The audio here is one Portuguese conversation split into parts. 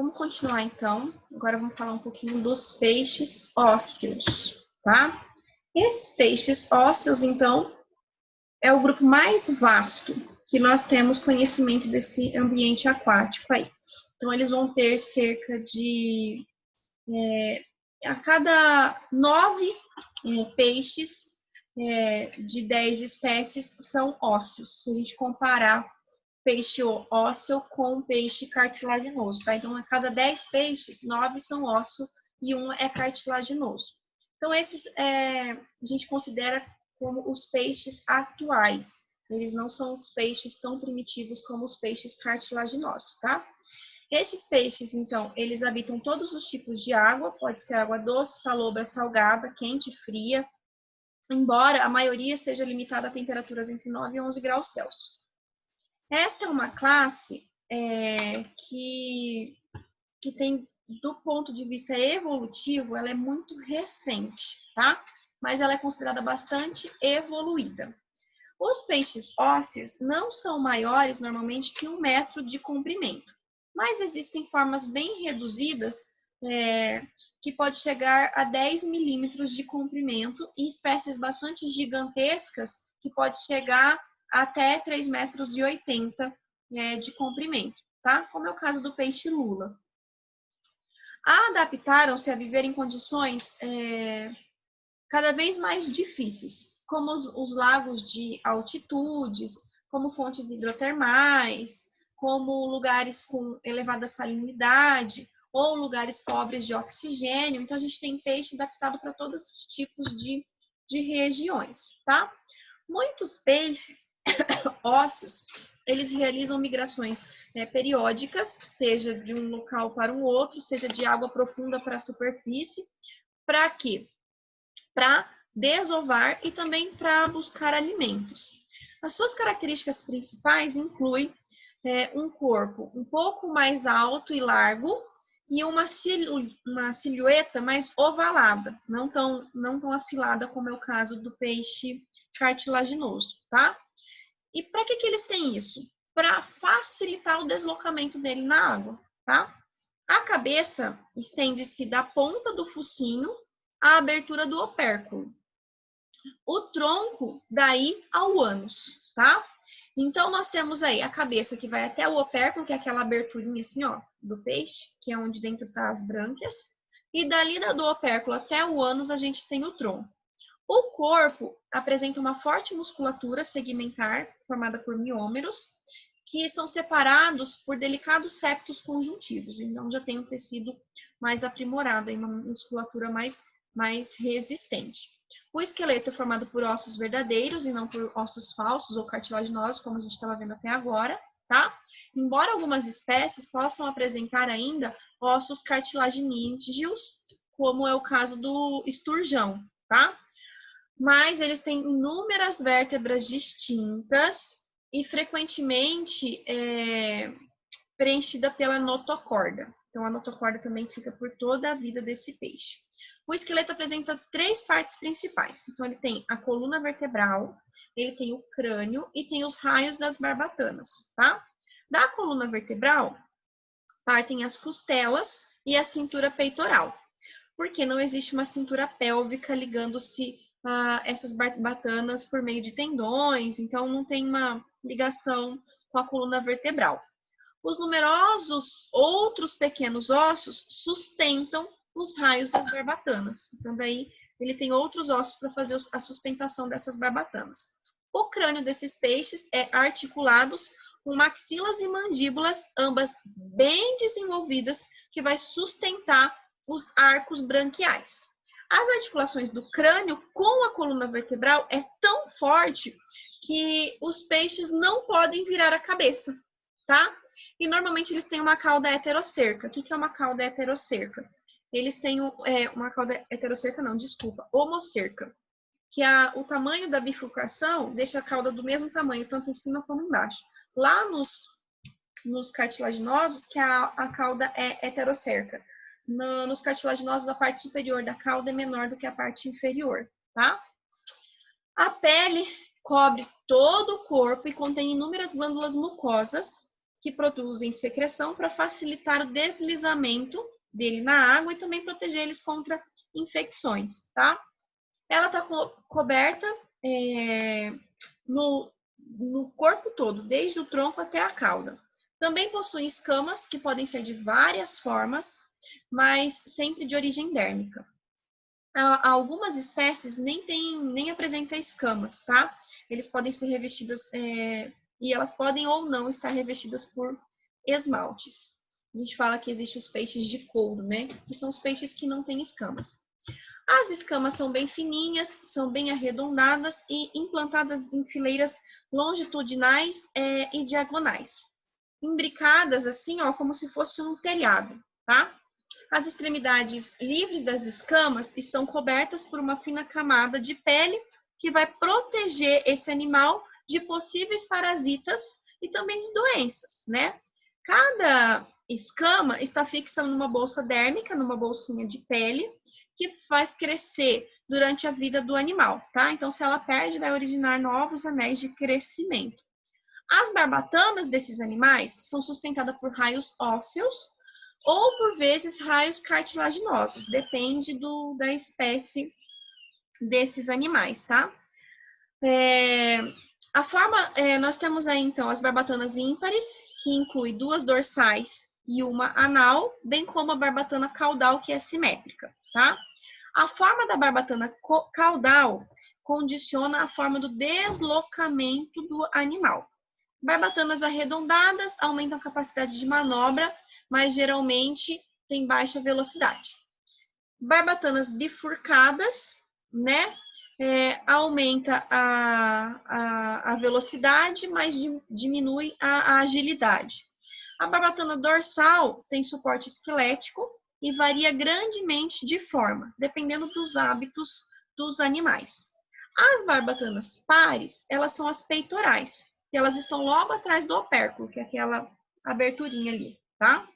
Vamos continuar, então. Agora vamos falar um pouquinho dos peixes ósseos, tá? Esses peixes ósseos, então, é o grupo mais vasto que nós temos conhecimento desse ambiente aquático aí. Então, eles vão ter cerca de... a cada 9 peixes de 10 espécies são ósseos. Se a gente comparar peixe ósseo com peixe cartilaginoso, tá? Então, a cada 10 peixes, 9 são ósseo e 1 é cartilaginoso. Então, esses a gente considera como os peixes atuais. Eles não são os peixes tão primitivos como os peixes cartilaginosos, tá? Estes peixes, então, eles habitam todos os tipos de água, pode ser água doce, salobra, salgada, quente, fria, embora a maioria seja limitada a temperaturas entre 9 e 11 graus Celsius. Esta é uma classe que tem, do ponto de vista evolutivo, ela é muito recente, tá? Mas ela é considerada bastante evoluída. Os peixes ósseos não são maiores, normalmente, que 1 metro de comprimento. Mas existem formas bem reduzidas, que pode chegar a 10 milímetros de comprimento, e espécies bastante gigantescas, que pode chegar até 3,80 metros de comprimento, tá? Como é o caso do peixe lula. Adaptaram-se a viver em condições cada vez mais difíceis, como os lagos de altitudes, como fontes hidrotermais, como lugares com elevada salinidade, ou lugares pobres de oxigênio. Então, a gente tem peixe adaptado para todos os tipos de regiões, tá? Muitos peixes ósseos, eles realizam migrações periódicas, seja de um local para um outro, seja de água profunda para a superfície. Para quê? Para desovar e também para buscar alimentos. As suas características principais incluem um corpo um pouco mais alto e largo e uma silhueta mais ovalada, não tão afilada como é o caso do peixe cartilaginoso, tá? E para que eles têm isso? Para facilitar o deslocamento dele na água, tá? A cabeça estende-se da ponta do focinho à abertura do opérculo. O tronco, daí ao ânus, tá? Então, nós temos aí a cabeça que vai até o opérculo, que é aquela aberturinha assim, ó, do peixe, que é onde dentro tá as brânquias. E dali do opérculo até o ânus, a gente tem o tronco. O corpo apresenta uma forte musculatura segmentar, formada por miômeros, que são separados por delicados septos conjuntivos. Então, já tem um tecido mais aprimorado, uma musculatura mais resistente. O esqueleto é formado por ossos verdadeiros e não por ossos falsos ou cartilaginosos, como a gente estava vendo até agora, tá? Embora algumas espécies possam apresentar ainda ossos cartilaginídeos, como é o caso do esturjão, tá? Mas eles têm inúmeras vértebras distintas e frequentemente preenchida pela notocorda. Então, a notocorda também fica por toda a vida desse peixe. O esqueleto apresenta 3 partes principais. Então, ele tem a coluna vertebral, ele tem o crânio e tem os raios das barbatanas, tá? Da coluna vertebral, partem as costelas e a cintura peitoral, porque não existe uma cintura pélvica ligando-se a essas barbatanas por meio de tendões, então não tem uma ligação com a coluna vertebral. Os numerosos outros pequenos ossos sustentam os raios das barbatanas. Então, daí, ele tem outros ossos para fazer a sustentação dessas barbatanas. O crânio desses peixes é articulados com maxilas e mandíbulas, ambas bem desenvolvidas, que vai sustentar os arcos branquiais. As articulações do crânio com a coluna vertebral é tão forte que os peixes não podem virar a cabeça, tá? E normalmente eles têm uma cauda heterocerca. O que é uma cauda heterocerca? Eles têm uma cauda heterocerca, não, desculpa, homocerca. Que o tamanho da bifurcação deixa a cauda do mesmo tamanho, tanto em cima como embaixo. Lá nos cartilaginosos, que a cauda é heterocerca. Nos cartilaginosos, a parte superior da cauda é menor do que a parte inferior, tá? A pele cobre todo o corpo e contém inúmeras glândulas mucosas, que produzem secreção para facilitar o deslizamento dele na água e também proteger eles contra infecções, tá? Ela está coberta no corpo todo, desde o tronco até a cauda. Também possui escamas, que podem ser de várias formas, mas sempre de origem dérmica. Algumas espécies nem apresentam escamas, tá? Eles podem ser revestidas, e elas podem ou não estar revestidas por esmaltes. A gente fala que existem os peixes de couro, né? Que são os peixes que não têm escamas. As escamas são bem fininhas, são bem arredondadas e implantadas em fileiras longitudinais e diagonais. Imbricadas assim, ó, como se fosse um telhado, tá? As extremidades livres das escamas estão cobertas por uma fina camada de pele que vai proteger esse animal de possíveis parasitas e também de doenças, né? Cada escama está fixa numa bolsa dérmica, numa bolsinha de pele, que faz crescer durante a vida do animal, tá? Então, se ela perde, vai originar novos anéis de crescimento. As barbatanas desses animais são sustentadas por raios ósseos ou, por vezes, raios cartilaginosos. Depende da espécie desses animais, tá? Nós temos aí, então, as barbatanas ímpares, que inclui 2 dorsais e uma anal, bem como a barbatana caudal, que é simétrica, tá? A forma da barbatana caudal condiciona a forma do deslocamento do animal. Barbatanas arredondadas aumentam a capacidade de manobra, mas geralmente tem baixa velocidade. Barbatanas bifurcadas, né? Aumenta a velocidade, mas diminui a agilidade. A barbatana dorsal tem suporte esquelético e varia grandemente de forma, dependendo dos hábitos dos animais. As barbatanas pares, elas são as peitorais, e elas estão logo atrás do opérculo, que é aquela aberturinha ali, tá?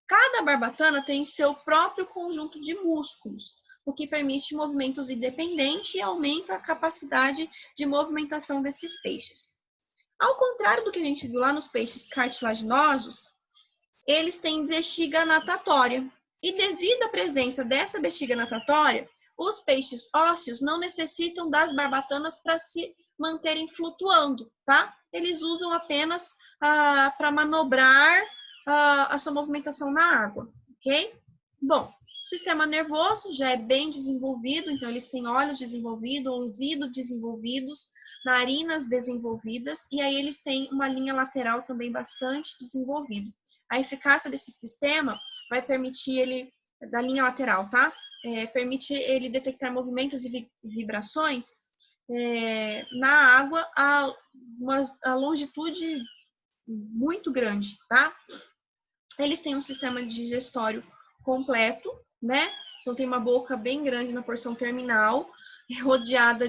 Cada barbatana tem seu próprio conjunto de músculos, o que permite movimentos independentes e aumenta a capacidade de movimentação desses peixes. Ao contrário do que a gente viu lá nos peixes cartilaginosos, eles têm bexiga natatória. E devido à presença dessa bexiga natatória, os peixes ósseos não necessitam das barbatanas para se manterem flutuando, tá? Eles usam apenas para manobrar a sua movimentação na água, ok? Bom, o sistema nervoso já é bem desenvolvido, então eles têm olhos desenvolvidos, ouvidos desenvolvidos, narinas desenvolvidas, e aí eles têm uma linha lateral também bastante desenvolvida. A eficácia desse sistema vai permitir ele, da linha lateral, tá? Permite ele detectar movimentos e vibrações na água a longitude muito grande, tá? Eles têm um sistema digestório completo, né? Então, tem uma boca bem grande na porção terminal, rodeada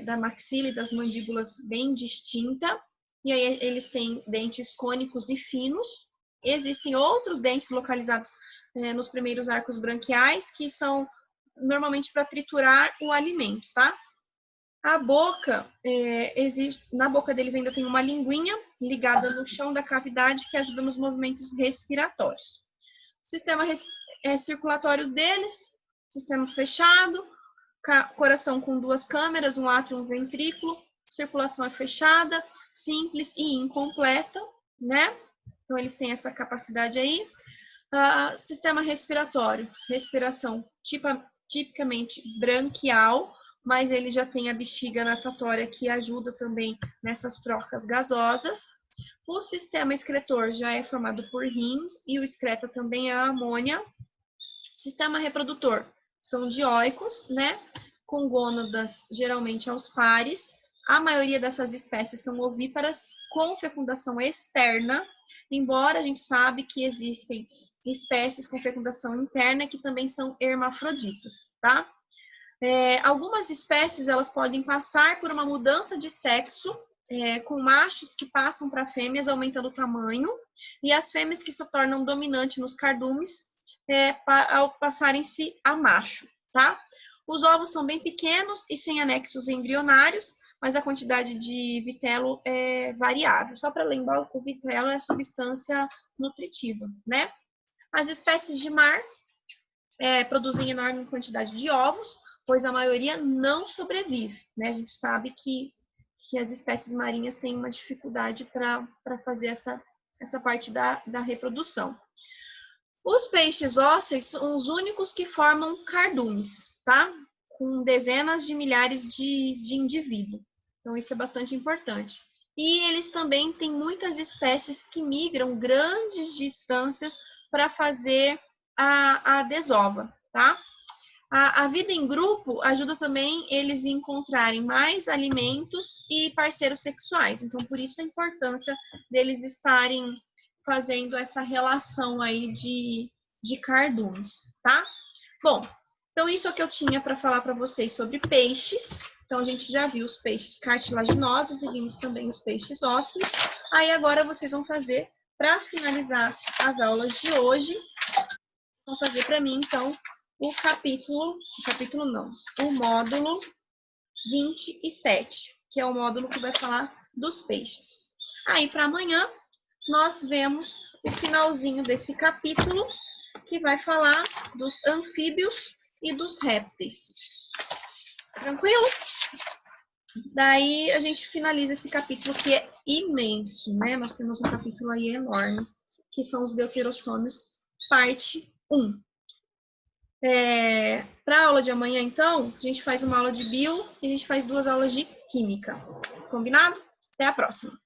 da maxila e das mandíbulas bem distinta. E aí, eles têm dentes cônicos e finos. Existem outros dentes localizados nos primeiros arcos branquiais, que são normalmente para triturar o alimento, tá? A boca, na boca deles ainda tem uma linguinha ligada no chão da cavidade que ajuda nos movimentos respiratórios. O sistema circulatório deles, sistema fechado, coração com 2 câmeras, um átrio e um ventrículo, circulação é fechada, simples e incompleta, né? Então, eles têm essa capacidade aí. Sistema respiratório, respiração tipicamente branquial, mas ele já tem a bexiga natatória que ajuda também nessas trocas gasosas. O sistema excretor já é formado por rins e o excreta também é a amônia. Sistema reprodutor são dioicos, né? Com gônadas geralmente aos pares. A maioria dessas espécies são ovíparas com fecundação externa, embora a gente sabe que existem espécies com fecundação interna que também são hermafroditas, tá? Algumas espécies elas podem passar por uma mudança de sexo, com machos que passam para fêmeas, aumentando o tamanho, e as fêmeas que se tornam dominantes nos cardumes ao passarem-se a macho, tá? Os ovos são bem pequenos e sem anexos embrionários, mas a quantidade de vitelo é variável. Só para lembrar, o vitelo é substância nutritiva, né? As espécies de mar produzem enorme quantidade de ovos, pois a maioria não sobrevive, né? A gente sabe que as espécies marinhas têm uma dificuldade para fazer essa parte da reprodução. Os peixes ósseos são os únicos que formam cardumes, tá? Com dezenas de milhares de indivíduos. Então, isso é bastante importante. E eles também têm muitas espécies que migram grandes distâncias para fazer a desova, tá? A vida em grupo ajuda também eles a encontrarem mais alimentos e parceiros sexuais. Então, por isso a importância deles estarem fazendo essa relação aí de cardumes, tá? Bom, então isso é o que eu tinha para falar para vocês sobre peixes. Então, a gente já viu os peixes cartilaginosos e vimos também os peixes ósseos. Aí, agora vocês vão fazer, para finalizar as aulas de hoje, vão fazer para mim, então, o módulo 27, que é o módulo que vai falar dos peixes. Aí, para amanhã, nós vemos o finalzinho desse capítulo, que vai falar dos anfíbios e dos répteis. Tranquilo? Daí, a gente finaliza esse capítulo, que é imenso, né? Nós temos um capítulo aí enorme, que são os deuterostômios, parte 1. Para a aula de amanhã, então, a gente faz uma aula de bio e a gente faz 2 aulas de química. Combinado? Até a próxima!